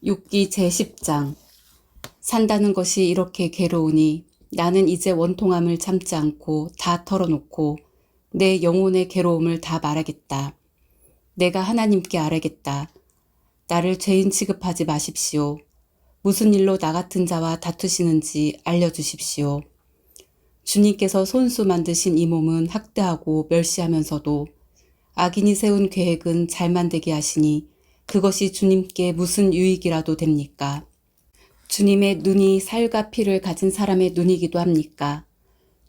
욥기 제10장. 산다는 것이 이렇게 괴로우니 나는 이제 원통함을 참지 않고 다 털어놓고 내 영혼의 괴로움을 다 말하겠다. 내가 하나님께 아뢰겠다. 나를 죄인 취급하지 마십시오. 무슨 일로 나 같은 자와 다투시는지 알려주십시오. 주님께서 손수 만드신 이 몸은 학대하고 멸시하면서도 악인이 세운 계획은 잘 만들게 하시니 그것이 주님께 무슨 유익이라도 됩니까? 주님의 눈이 살과 피를 가진 사람의 눈이기도 합니까?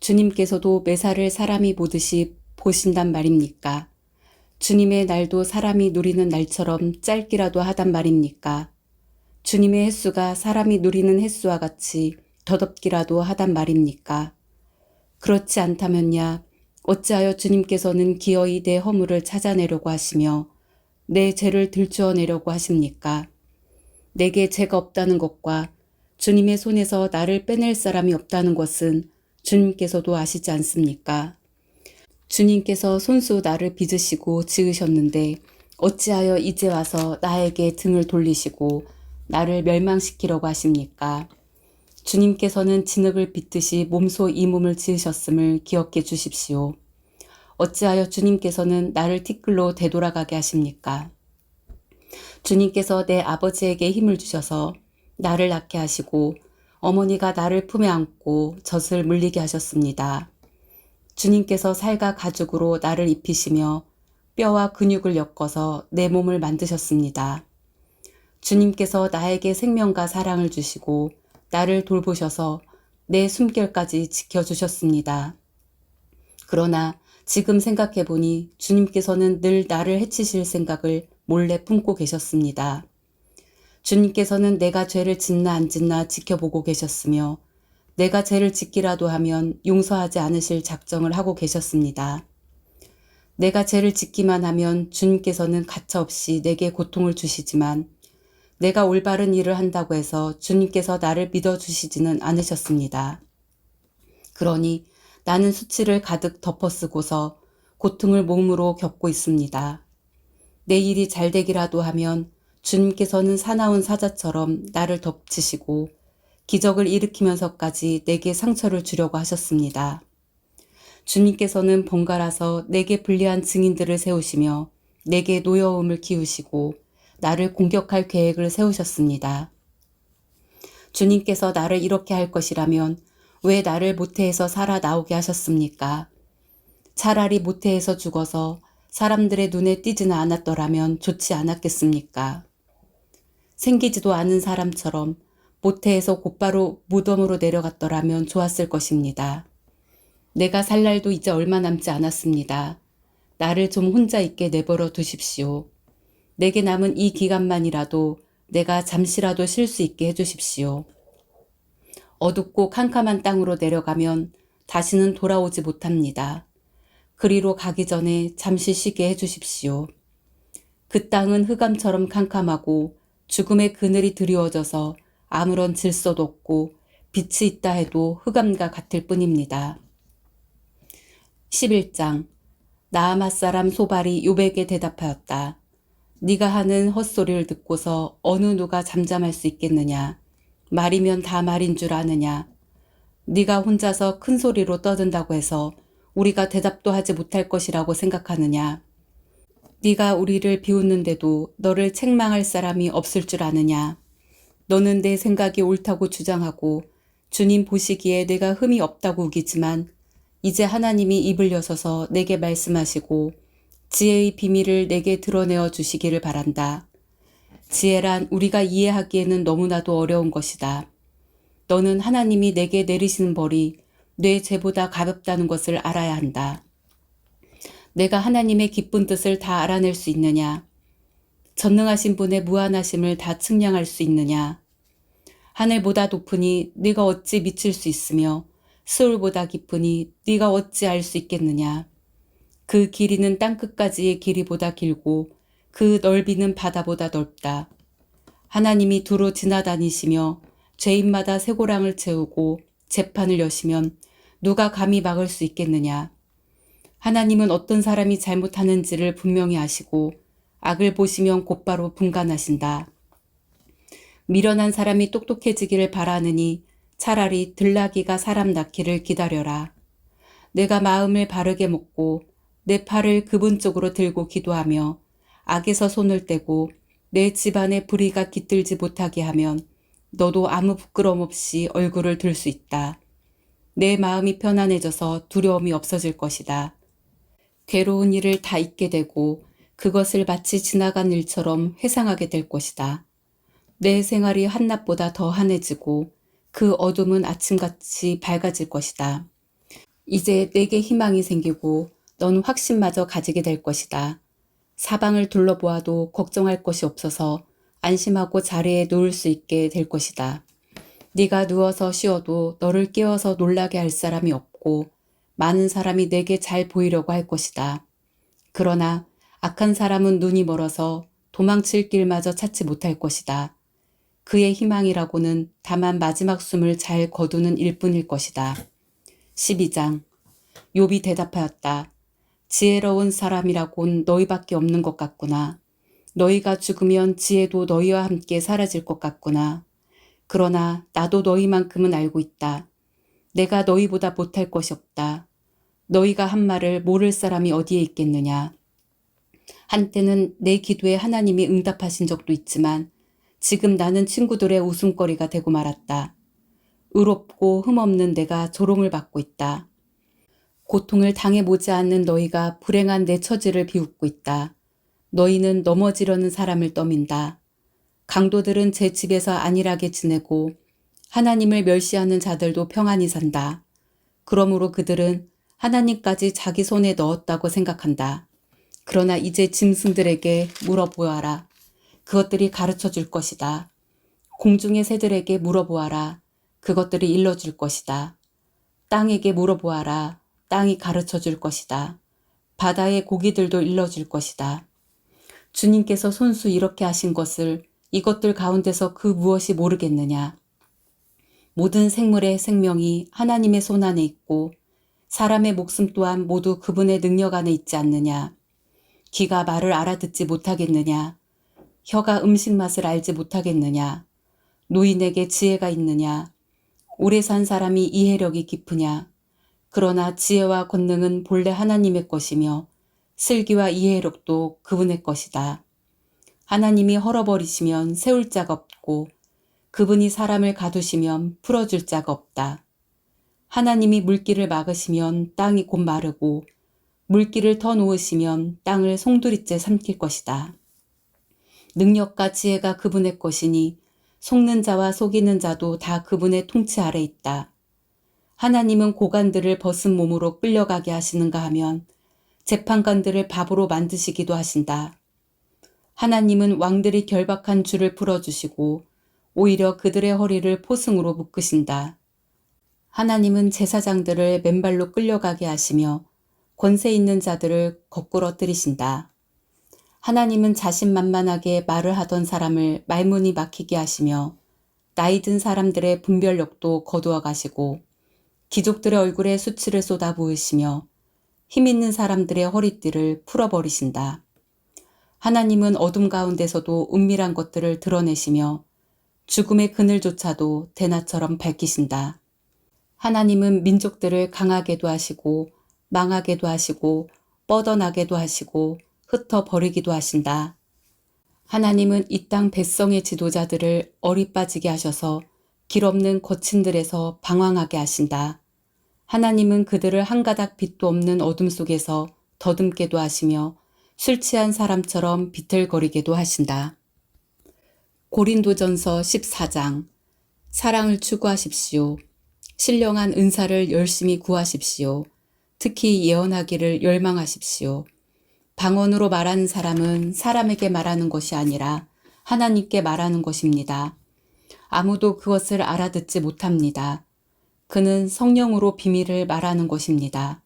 주님께서도 매사를 사람이 보듯이 보신단 말입니까? 주님의 날도 사람이 누리는 날처럼 짧기라도 하단 말입니까? 주님의 횟수가 사람이 누리는 횟수와 같이 더덥기라도 하단 말입니까? 그렇지 않다면야 어찌하여 주님께서는 기어이 내 허물을 찾아내려고 하시며 내 죄를 들추어내려고 하십니까? 내게 죄가 없다는 것과 주님의 손에서 나를 빼낼 사람이 없다는 것은 주님께서도 아시지 않습니까? 주님께서 손수 나를 빚으시고 지으셨는데 어찌하여 이제 와서 나에게 등을 돌리시고 나를 멸망시키려고 하십니까? 주님께서는 진흙을 빚듯이 몸소 이 몸을 지으셨음을 기억해 주십시오. 어찌하여 주님께서는 나를 티끌로 되돌아가게 하십니까? 주님께서 내 아버지에게 힘을 주셔서 나를 낳게 하시고 어머니가 나를 품에 안고 젖을 물리게 하셨습니다. 주님께서 살과 가죽으로 나를 입히시며 뼈와 근육을 엮어서 내 몸을 만드셨습니다. 주님께서 나에게 생명과 사랑을 주시고 나를 돌보셔서 내 숨결까지 지켜주셨습니다. 그러나 지금 생각해보니 주님께서는 늘 나를 해치실 생각을 몰래 품고 계셨습니다. 주님께서는 내가 죄를 짓나 안 짓나 지켜보고 계셨으며 내가 죄를 짓기라도 하면 용서하지 않으실 작정을 하고 계셨습니다. 내가 죄를 짓기만 하면 주님께서는 가차없이 내게 고통을 주시지만 내가 올바른 일을 한다고 해서 주님께서 나를 믿어주시지는 않으셨습니다. 그러니 나는 수치를 가득 덮어쓰고서 고통을 몸으로 겪고 있습니다. 내 일이 잘 되기라도 하면 주님께서는 사나운 사자처럼 나를 덮치시고 기적을 일으키면서까지 내게 상처를 주려고 하셨습니다. 주님께서는 번갈아서 내게 불리한 증인들을 세우시며 내게 노여움을 기우시고 나를 공격할 계획을 세우셨습니다. 주님께서 나를 이렇게 할 것이라면 왜 나를 모태에서 살아 나오게 하셨습니까? 차라리 모태에서 죽어서 사람들의 눈에 띄지는 않았더라면 좋지 않았겠습니까? 생기지도 않은 사람처럼 모태에서 곧바로 무덤으로 내려갔더라면 좋았을 것입니다. 내가 살 날도 이제 얼마 남지 않았습니다. 나를 좀 혼자 있게 내버려 두십시오. 내게 남은 이 기간만이라도 내가 잠시라도 쉴 수 있게 해주십시오. 어둡고 캄캄한 땅으로 내려가면 다시는 돌아오지 못합니다. 그리로 가기 전에 잠시 쉬게 해주십시오. 그 땅은 흑암처럼 캄캄하고 죽음의 그늘이 드리워져서 아무런 질서도 없고 빛이 있다 해도 흑암과 같을 뿐입니다. 11장. 나아맛 사람 소발이 욥에게 대답하였다. 네가 하는 헛소리를 듣고서 어느 누가 잠잠할 수 있겠느냐. 말이면 다 말인 줄 아느냐. 네가 혼자서 큰 소리로 떠든다고 해서 우리가 대답도 하지 못할 것이라고 생각하느냐. 네가 우리를 비웃는데도 너를 책망할 사람이 없을 줄 아느냐. 너는 내 생각이 옳다고 주장하고 주님 보시기에 내가 흠이 없다고 우기지만 이제 하나님이 입을 여셔서 내게 말씀하시고 지혜의 비밀을 내게 드러내어 주시기를 바란다. 지혜란 우리가 이해하기에는 너무나도 어려운 것이다. 너는 하나님이 내게 내리시는 벌이 내 죄보다 가볍다는 것을 알아야 한다. 내가 하나님의 기쁜 뜻을 다 알아낼 수 있느냐? 전능하신 분의 무한하심을 다 측량할 수 있느냐? 하늘보다 높으니 네가 어찌 미칠 수 있으며 스올보다 깊으니 네가 어찌 알 수 있겠느냐? 그 길이는 땅끝까지의 길이보다 길고 그 넓이는 바다보다 넓다. 하나님이 두루 지나다니시며 죄인마다 쇠고랑을 채우고 재판을 여시면 누가 감히 막을 수 있겠느냐. 하나님은 어떤 사람이 잘못하는지를 분명히 아시고 악을 보시면 곧바로 분간하신다. 미련한 사람이 똑똑해지기를 바라느니 차라리 들나귀가 사람 낳기를 기다려라. 내가 마음을 바르게 먹고 내 팔을 그분 쪽으로 들고 기도하며 악에서 손을 떼고 내 집안에 불의가 깃들지 못하게 하면 너도 아무 부끄러움 없이 얼굴을 들 수 있다. 내 마음이 편안해져서 두려움이 없어질 것이다. 괴로운 일을 다 잊게 되고 그것을 마치 지나간 일처럼 회상하게 될 것이다. 내 생활이 한낮보다 더 환해지고 그 어둠은 아침같이 밝아질 것이다. 이제 내게 희망이 생기고 넌 확신마저 가지게 될 것이다. 사방을 둘러보아도 걱정할 것이 없어서 안심하고 자리에 누울 수 있게 될 것이다. 네가 누워서 쉬어도 너를 깨워서 놀라게 할 사람이 없고 많은 사람이 내게 잘 보이려고 할 것이다. 그러나 악한 사람은 눈이 멀어서 도망칠 길마저 찾지 못할 것이다. 그의 희망이라고는 다만 마지막 숨을 잘 거두는 일뿐일 것이다. 12장. 욥이 대답하였다. 지혜로운 사람이라곤 너희밖에 없는 것 같구나. 너희가 죽으면 지혜도 너희와 함께 사라질 것 같구나. 그러나 나도 너희만큼은 알고 있다. 내가 너희보다 못할 것이 없다. 너희가 한 말을 모를 사람이 어디에 있겠느냐. 한때는 내 기도에 하나님이 응답하신 적도 있지만 지금 나는 친구들의 웃음거리가 되고 말았다. 의롭고 흠없는 내가 조롱을 받고 있다. 고통을 당해보지 않는 너희가 불행한 내 처지를 비웃고 있다. 너희는 넘어지려는 사람을 떠민다. 강도들은 제 집에서 안일하게 지내고 하나님을 멸시하는 자들도 평안히 산다. 그러므로 그들은 하나님까지 자기 손에 넣었다고 생각한다. 그러나 이제 짐승들에게 물어보아라. 그것들이 가르쳐 줄 것이다. 공중의 새들에게 물어보아라. 그것들이 일러줄 것이다. 땅에게 물어보아라. 땅이 가르쳐 줄 것이다. 바다의 고기들도 일러줄 것이다. 주님께서 손수 이렇게 하신 것을 이것들 가운데서 그 무엇이 모르겠느냐. 모든 생물의 생명이 하나님의 손 안에 있고 사람의 목숨 또한 모두 그분의 능력 안에 있지 않느냐. 귀가 말을 알아듣지 못하겠느냐. 혀가 음식 맛을 알지 못하겠느냐. 노인에게 지혜가 있느냐. 오래 산 사람이 이해력이 깊으냐. 그러나 지혜와 권능은 본래 하나님의 것이며 슬기와 이해력도 그분의 것이다. 하나님이 헐어버리시면 세울 자가 없고 그분이 사람을 가두시면 풀어줄 자가 없다. 하나님이 물길을 막으시면 땅이 곧 마르고 물길을 터놓으시면 땅을 송두리째 삼킬 것이다. 능력과 지혜가 그분의 것이니 속는 자와 속이는 자도 다 그분의 통치 아래 있다. 하나님은 고관들을 벗은 몸으로 끌려가게 하시는가 하면 재판관들을 바보로 만드시기도 하신다. 하나님은 왕들이 결박한 줄을 풀어주시고 오히려 그들의 허리를 포승으로 묶으신다. 하나님은 제사장들을 맨발로 끌려가게 하시며 권세 있는 자들을 거꾸로 들이신다. 하나님은 자신만만하게 말을 하던 사람을 말문이 막히게 하시며 나이 든 사람들의 분별력도 거두어 가시고 귀족들의 얼굴에 수치를 쏟아 부으시며 힘 있는 사람들의 허리띠를 풀어버리신다. 하나님은 어둠 가운데서도 은밀한 것들을 드러내시며 죽음의 그늘조차도 대낮처럼 밝히신다. 하나님은 민족들을 강하게도 하시고 망하게도 하시고 뻗어나게도 하시고 흩어버리기도 하신다. 하나님은 이 땅 백성의 지도자들을 어리 빠지게 하셔서 길 없는 거친들에서 방황하게 하신다. 하나님은 그들을 한 가닥 빛도 없는 어둠 속에서 더듬게도 하시며 술 취한 사람처럼 비틀거리게도 하신다. 고린도전서 14장. 사랑을 추구하십시오. 신령한 은사를 열심히 구하십시오. 특히 예언하기를 열망하십시오. 방언으로 말하는 사람은 사람에게 말하는 것이 아니라 하나님께 말하는 것입니다. 아무도 그것을 알아듣지 못합니다. 그는 성령으로 비밀을 말하는 것입니다.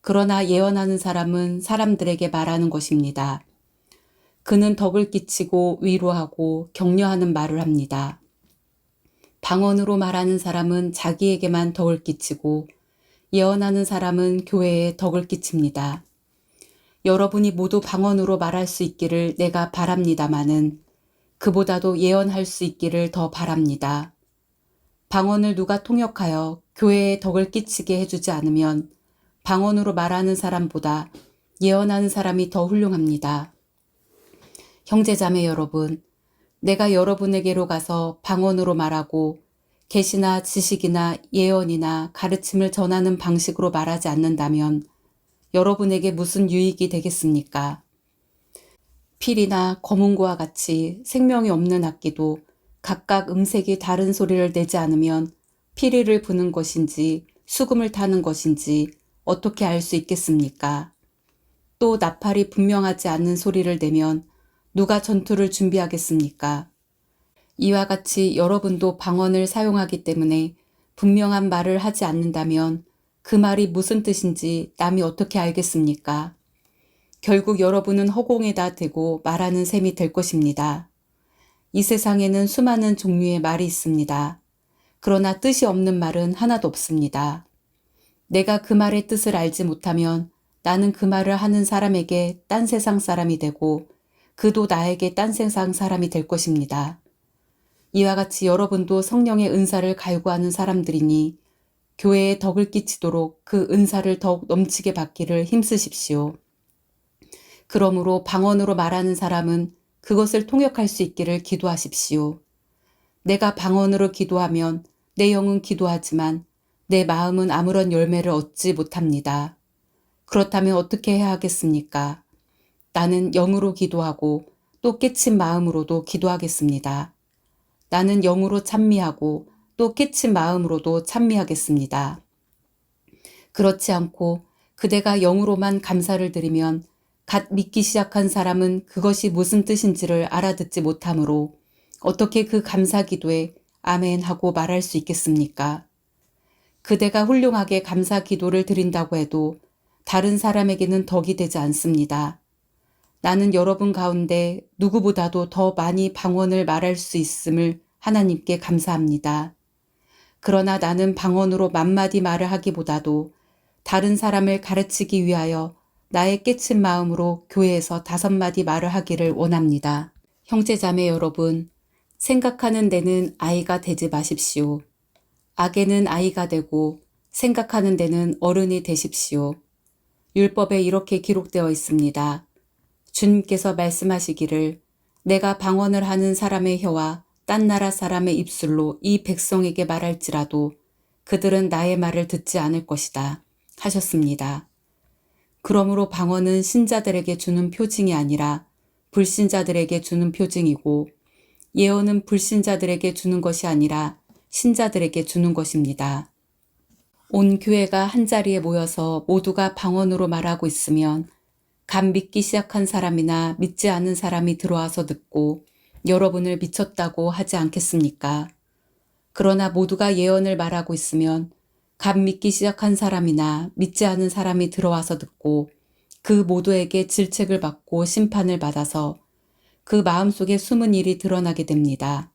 그러나 예언하는 사람은 사람들에게 말하는 것입니다. 그는 덕을 끼치고 위로하고 격려하는 말을 합니다. 방언으로 말하는 사람은 자기에게만 덕을 끼치고 예언하는 사람은 교회에 덕을 끼칩니다. 여러분이 모두 방언으로 말할 수 있기를 내가 바랍니다마는 그보다도 예언할 수 있기를 더 바랍니다. 방언을 누가 통역하여 교회에 덕을 끼치게 해주지 않으면 방언으로 말하는 사람보다 예언하는 사람이 더 훌륭합니다. 형제자매 여러분, 내가 여러분에게로 가서 방언으로 말하고 계시나 지식이나 예언이나 가르침을 전하는 방식으로 말하지 않는다면 여러분에게 무슨 유익이 되겠습니까? 필이나 검은고와 같이 생명이 없는 악기도 각각 음색이 다른 소리를 내지 않으면 피리를 부는 것인지 수금을 타는 것인지 어떻게 알 수 있겠습니까? 또 나팔이 분명하지 않는 소리를 내면 누가 전투를 준비하겠습니까? 이와 같이 여러분도 방언을 사용하기 때문에 분명한 말을 하지 않는다면 그 말이 무슨 뜻인지 남이 어떻게 알겠습니까? 결국 여러분은 허공에다 대고 말하는 셈이 될 것입니다. 이 세상에는 수많은 종류의 말이 있습니다. 그러나 뜻이 없는 말은 하나도 없습니다. 내가 그 말의 뜻을 알지 못하면 나는 그 말을 하는 사람에게 딴 세상 사람이 되고 그도 나에게 딴 세상 사람이 될 것입니다. 이와 같이 여러분도 성령의 은사를 갈구하는 사람들이니 교회에 덕을 끼치도록 그 은사를 더욱 넘치게 받기를 힘쓰십시오. 그러므로 방언으로 말하는 사람은 그것을 통역할 수 있기를 기도하십시오. 내가 방언으로 기도하면 내 영은 기도하지만 내 마음은 아무런 열매를 얻지 못합니다. 그렇다면 어떻게 해야 하겠습니까? 나는 영으로 기도하고 또 깨친 마음으로도 기도하겠습니다. 나는 영으로 찬미하고 또 깨친 마음으로도 찬미하겠습니다. 그렇지 않고 그대가 영으로만 감사를 드리면 갓 믿기 시작한 사람은 그것이 무슨 뜻인지를 알아듣지 못하므로 어떻게 그 감사 기도에 아멘 하고 말할 수 있겠습니까? 그대가 훌륭하게 감사 기도를 드린다고 해도 다른 사람에게는 덕이 되지 않습니다. 나는 여러분 가운데 누구보다도 더 많이 방언을 말할 수 있음을 하나님께 감사합니다. 그러나 나는 방언으로 만마디 말을 하기보다도 다른 사람을 가르치기 위하여 나의 깨친 마음으로 교회에서 5마디 말을 하기를 원합니다. 형제자매 여러분, 생각하는 데는 아이가 되지 마십시오. 악에는 아이가 되고 생각하는 데는 어른이 되십시오. 율법에 이렇게 기록되어 있습니다. 주님께서 말씀하시기를 내가 방언을 하는 사람의 혀와 딴 나라 사람의 입술로 이 백성에게 말할지라도 그들은 나의 말을 듣지 않을 것이다 하셨습니다. 그러므로 방언은 신자들에게 주는 표징이 아니라 불신자들에게 주는 표징이고 예언은 불신자들에게 주는 것이 아니라 신자들에게 주는 것입니다. 온 교회가 한자리에 모여서 모두가 방언으로 말하고 있으면 갓 믿기 시작한 사람이나 믿지 않은 사람이 들어와서 듣고 여러분을 미쳤다고 하지 않겠습니까? 그러나 모두가 예언을 말하고 있으면 갓 믿기 시작한 사람이나 믿지 않은 사람이 들어와서 듣고 그 모두에게 질책을 받고 심판을 받아서 그 마음속에 숨은 일이 드러나게 됩니다.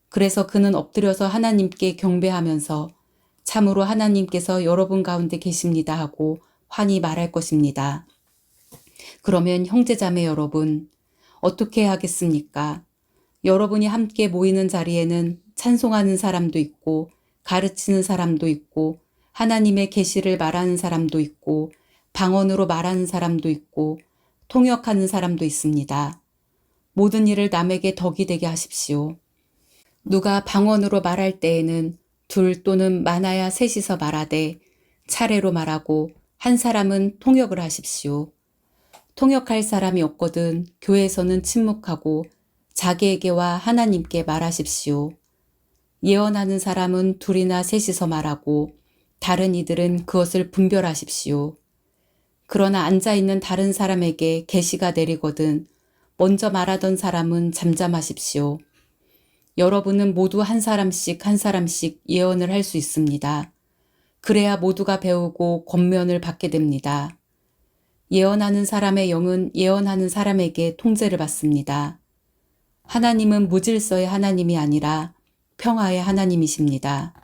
그래서 그는 엎드려서 하나님께 경배하면서 참으로 하나님께서 여러분 가운데 계십니다 하고 환히 말할 것입니다. 그러면 형제자매 여러분, 어떻게 해야 하겠습니까? 여러분이 함께 모이는 자리에는 찬송하는 사람도 있고 가르치는 사람도 있고 하나님의 계시를 말하는 사람도 있고 방언으로 말하는 사람도 있고 통역하는 사람도 있습니다. 모든 일을 남에게 덕이 되게 하십시오. 누가 방언으로 말할 때에는 둘 또는 많아야 셋이서 말하되 차례로 말하고 한 사람은 통역을 하십시오. 통역할 사람이 없거든 교회에서는 침묵하고 자기에게와 하나님께 말하십시오. 예언하는 사람은 둘이나 셋이서 말하고 다른 이들은 그것을 분별하십시오. 그러나 앉아있는 다른 사람에게 계시가 내리거든 먼저 말하던 사람은 잠잠하십시오. 여러분은 모두 한 사람씩 한 사람씩 예언을 할 수 있습니다. 그래야 모두가 배우고 권면을 받게 됩니다. 예언하는 사람의 영은 예언하는 사람에게 통제를 받습니다. 하나님은 무질서의 하나님이 아니라 평화의 하나님이십니다.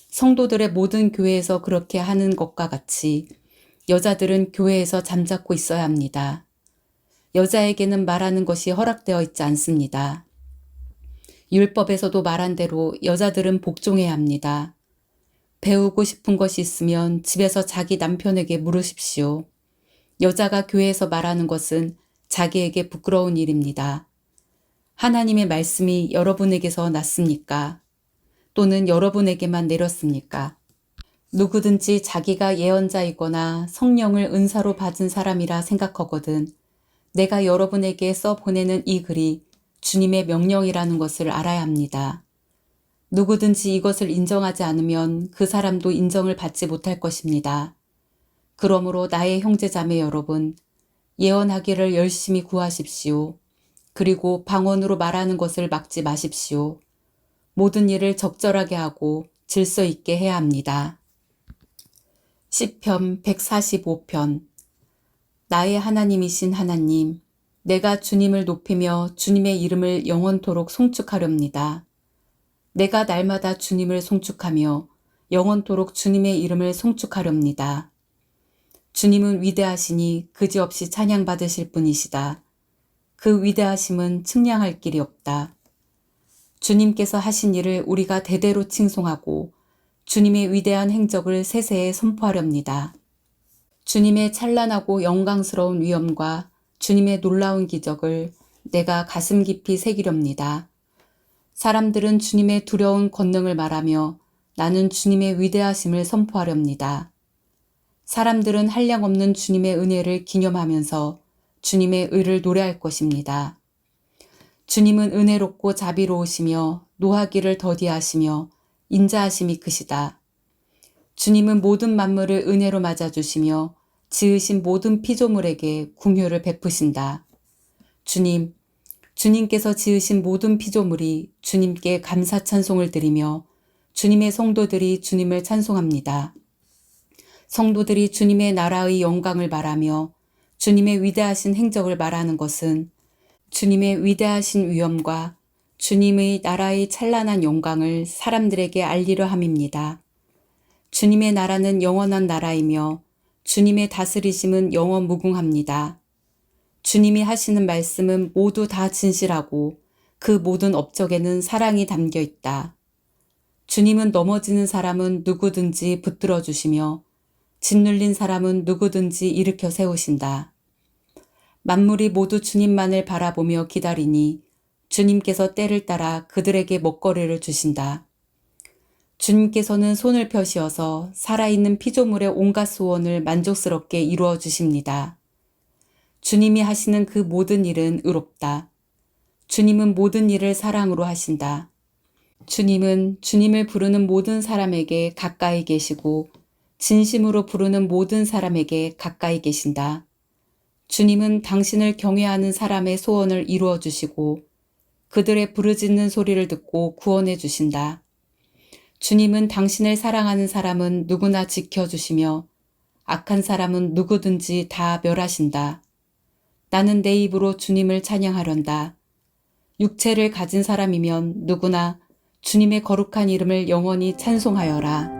성도들의 모든 교회에서 그렇게 하는 것과 같이 여자들은 교회에서 잠자코 있어야 합니다. 여자에게는 말하는 것이 허락되어 있지 않습니다. 율법에서도 말한 대로 여자들은 복종해야 합니다. 배우고 싶은 것이 있으면 집에서 자기 남편에게 물으십시오. 여자가 교회에서 말하는 것은 자기에게 부끄러운 일입니다. 하나님의 말씀이 여러분에게서 났습니까? 또는 여러분에게만 내렸습니까? 누구든지 자기가 예언자이거나 성령을 은사로 받은 사람이라 생각하거든 내가 여러분에게 써보내는 이 글이 주님의 명령이라는 것을 알아야 합니다. 누구든지 이것을 인정하지 않으면 그 사람도 인정을 받지 못할 것입니다. 그러므로 나의 형제자매 여러분, 예언하기를 열심히 구하십시오. 그리고 방언으로 말하는 것을 막지 마십시오. 모든 일을 적절하게 하고 질서 있게 해야 합니다. 시편 145편. 나의 하나님이신 하나님, 내가 주님을 높이며 주님의 이름을 영원토록 송축하렵니다. 내가 날마다 주님을 송축하며 영원토록 주님의 이름을 송축하렵니다. 주님은 위대하시니 그지없이 찬양받으실 분이시다. 그 위대하심은 측량할 길이 없다. 주님께서 하신 일을 우리가 대대로 칭송하고 주님의 위대한 행적을 세세에 선포하렵니다. 주님의 찬란하고 영광스러운 위엄과 주님의 놀라운 기적을 내가 가슴 깊이 새기렵니다. 사람들은 주님의 두려운 권능을 말하며 나는 주님의 위대하심을 선포하렵니다. 사람들은 한량없는 주님의 은혜를 기념하면서 주님의 의를 노래할 것입니다. 주님은 은혜롭고 자비로우시며 노하기를 더디하시며 인자하심이 크시다. 주님은 모든 만물을 은혜로 맞아주시며 지으신 모든 피조물에게 궁휼을 베푸신다. 주님께서 지으신 모든 피조물이 주님께 감사 찬송을 드리며 주님의 성도들이 주님을 찬송합니다. 성도들이 주님의 나라의 영광을 말하며 주님의 위대하신 행적을 말하는 것은 주님의 위대하신 위엄과 주님의 나라의 찬란한 영광을 사람들에게 알리려 함입니다. 주님의 나라는 영원한 나라이며 주님의 다스리심은 영원 무궁합니다. 주님이 하시는 말씀은 모두 다 진실하고 그 모든 업적에는 사랑이 담겨 있다. 주님은 넘어지는 사람은 누구든지 붙들어 주시며 짓눌린 사람은 누구든지 일으켜 세우신다. 만물이 모두 주님만을 바라보며 기다리니 주님께서 때를 따라 그들에게 먹거리를 주신다. 주님께서는 손을 펴시어서 살아있는 피조물의 온갖 소원을 만족스럽게 이루어 주십니다. 주님이 하시는 그 모든 일은 의롭다. 주님은 모든 일을 사랑으로 하신다. 주님은 주님을 부르는 모든 사람에게 가까이 계시고 진심으로 부르는 모든 사람에게 가까이 계신다. 주님은 당신을 경외하는 사람의 소원을 이루어 주시고 그들의 부르짖는 소리를 듣고 구원해 주신다. 주님은 당신을 사랑하는 사람은 누구나 지켜주시며 악한 사람은 누구든지 다 멸하신다. 나는 내 입으로 주님을 찬양하련다. 육체를 가진 사람이면 누구나 주님의 거룩한 이름을 영원히 찬송하여라.